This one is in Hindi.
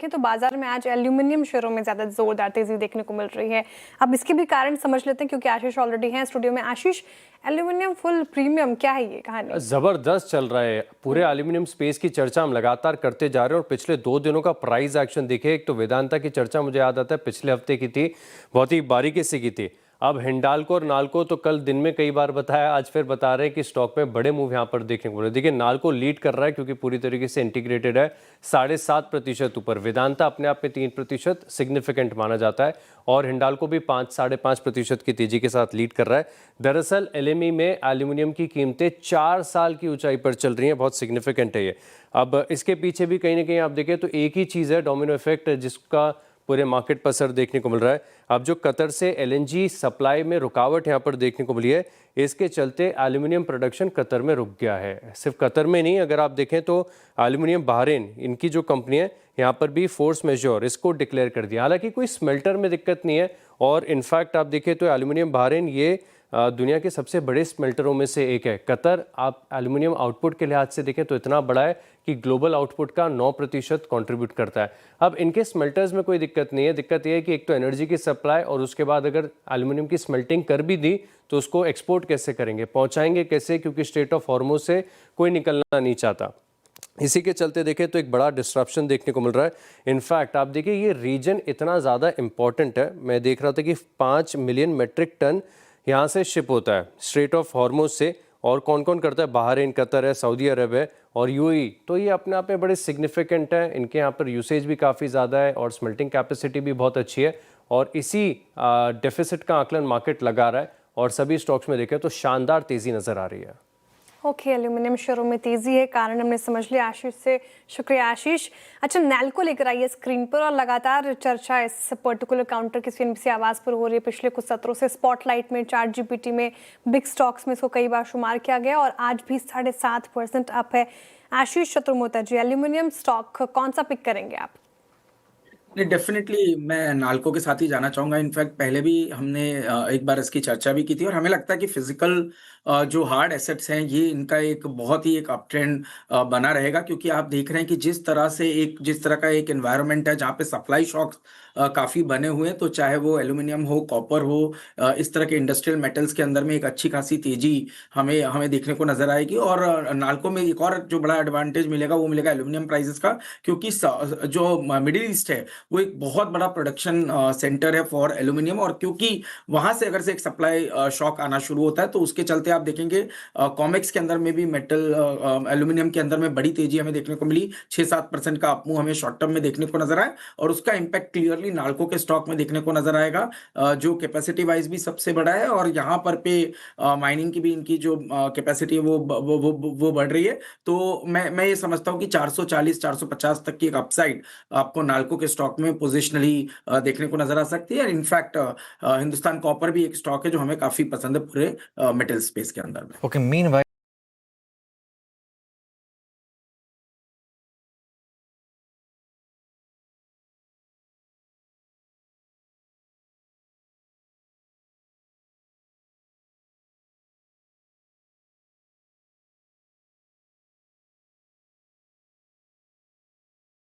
तो बाजार में आज एल्यूमिनियम शेयरों में ज्यादा जोरदार तेजी देखने को मिल रही है। अब इसके भी कारण समझ लेते हैं क्योंकि आशीष ऑलरेडी हैं स्टूडियो में। आशीष, एल्यूमिनियम फुल प्रीमियम क्या है ये कहानी? जबरदस्त चल रहा है पूरे एल्यूमिनियम स्पेस की चर्चा हम लगातार करते जा रहे हैं और पिछले 2 दिनों का प्राइस एक्शन देखे। एक तो वेदांता की चर्चा मुझे याद आता है पिछले हफ्ते की थी, बहुत ही बारीकी से की थी। अब हिंडाल्को और नाल्को तो कल दिन में कई बार बताया, आज फिर बता रहे हैं कि स्टॉक में बड़े मूव यहाँ पर देखने को मिले। देखिए नाल्को लीड कर रहा है क्योंकि पूरी तरीके से इंटीग्रेटेड है, 7.5% ऊपर। वेदांता अपने आप में 3% सिग्निफिकेंट माना जाता है और हिंडाल्को भी 5-5.5% की तेजी के साथ लीड कर रहा है। दरअसल एलएमई में एल्यूमिनियम की कीमतें 4 साल की ऊंचाई पर चल रही हैं, बहुत सिग्निफिकेंट है ये। अब इसके पीछे भी कहीं ना कहीं आप देखें तो एक ही चीज़ है, डोमिनो इफेक्ट, जिसका पूरे मार्केट पर असर देखने को मिल रहा है। अब जो कतर से एलएनजी सप्लाई में रुकावट यहाँ पर देखने को मिली है, इसके चलते एल्यूमिनियम प्रोडक्शन कतर में रुक गया है। सिर्फ कतर में नहीं, अगर आप देखें तो एल्यूमिनियम बहरीन, इनकी जो कंपनी है यहाँ पर भी फोर्स मेजोर इसको डिक्लेयर कर दिया। हालांकि कोई स्मेल्टर में दिक्कत नहीं है और इनफैक्ट आप देखें तो एल्यूमिनियम बहरीन ये दुनिया के सबसे बड़े स्मेल्टरों में से एक है। कतर आप एल्यूमिनियम आउटपुट के लिहाज से देखें तो इतना बड़ा है कि ग्लोबल आउटपुट का 9% कंट्रीब्यूट करता है। अब इनके स्मेल्टर्स में कोई दिक्कत नहीं है। दिक्कत यह है कि एक तो एनर्जी की सप्लाई और उसके बाद अगर एल्यूमिनियम की स्मेल्टिंग कर भी दी तो उसको एक्सपोर्ट कैसे करेंगे, पहुंचाएंगे कैसे, क्योंकि स्ट्रेट ऑफ हॉर्मुज से कोई निकलना नहीं चाहता। इसी के चलते देखें तो एक बड़ा डिस्ट्रप्शन देखने को मिल रहा है। इनफैक्ट आप देखिए ये रीजन इतना ज़्यादा इंपॉर्टेंट है, मैं देख रहा था कि 5 मिलियन मेट्रिक टन यहाँ से शिप होता है स्ट्रेट ऑफ हॉर्मुज से। और कौन कौन करता है? बहरीन, कतर है, सऊदी अरब है और यूएई। तो ये अपने आप में बड़े सिग्निफिकेंट है। इनके यहाँ पर यूसेज भी काफ़ी ज़्यादा है और स्मेल्टिंग कैपेसिटी भी बहुत अच्छी है और इसी डेफिसिट का आकलन मार्केट लगा रहा है और सभी स्टॉक्स में देखें तो शानदार तेज़ी नज़र आ रही है। ओके, एल्यूमिनियम शेयरों में तेजी है, कारण हमने समझ लिया आशीष से। शुक्रिया आशीष। अच्छा, नैल्को लेकर आई है स्क्रीन पर और लगातार चर्चा इस पर्टिकुलर काउंटर की सीएनबीसी आवाज पर हो रही है। पिछले कुछ सत्रों से स्पॉटलाइट में, चार्ट जीपीटी में, बिग स्टॉक्स में इसको कई बार शुमार किया गया और आज भी 7.5% अप है। आशीष चतुर्मोता जी, एल्यूमिनियम स्टॉक कौन सा पिक करेंगे आप? नहीं, डेफिनेटली मैं नाल्को के साथ ही जाना चाहूंगा। इनफैक्ट पहले भी हमने एक बार इसकी चर्चा भी की थी और हमें लगता है कि फिजिकल जो हार्ड एसेट्स हैं ये इनका एक बहुत ही एक अप ट्रेंड बना रहेगा, क्योंकि आप देख रहे हैं कि जिस तरह का एक एनवायरनमेंट है जहाँ पे सप्लाई शॉक्स काफी बने हुए हैं, तो चाहे वो एल्यूमिनियम हो, कॉपर हो, इस तरह के इंडस्ट्रियल मेटल्स के अंदर में एक अच्छी खासी तेजी हमें हमें देखने को नजर आएगी। और नाल्को में एक और जो बड़ा एडवांटेज मिलेगा वो मिलेगा एल्यूमिनियम प्राइसेस का, क्योंकि जो मिडिल ईस्ट है वो एक बहुत बड़ा प्रोडक्शन सेंटर है फॉर एल्यूमिनियम, और क्योंकि वहां से अगर से एक सप्लाई शॉक आना शुरू होता है तो उसके चलते आप देखेंगे कॉमेक्स के अंदर में भी मेटल एल्यूमिनियम के अंदर में बड़ी तेजी हमें देखने को मिली। 6-7% का अपमूव हमें शॉर्ट टर्म में देखने को नजर आया और उसका इंपैक्ट क्लियरली नाल्को के स्टॉक में देखने को नजर आएगा, जो कैपेसिटी वाइज भी सबसे बड़ा है और यहाँ पर पे माइनिंग की भी इनकी जो कैपेसिटी है वो बढ़ रही है। तो मैं ये समझता हूँ कि 440-450 तक की एक अपसाइड आपको नाल्को के स्टॉक में पोजिशनली देखने को नजर आ सकती है। इनफैक्ट हिंदुस्तान कॉपर भी एक स्टॉक है जो हमें काफी पसंद है पूरे मेटल स्पेस के अंदर में। Okay, meanwhile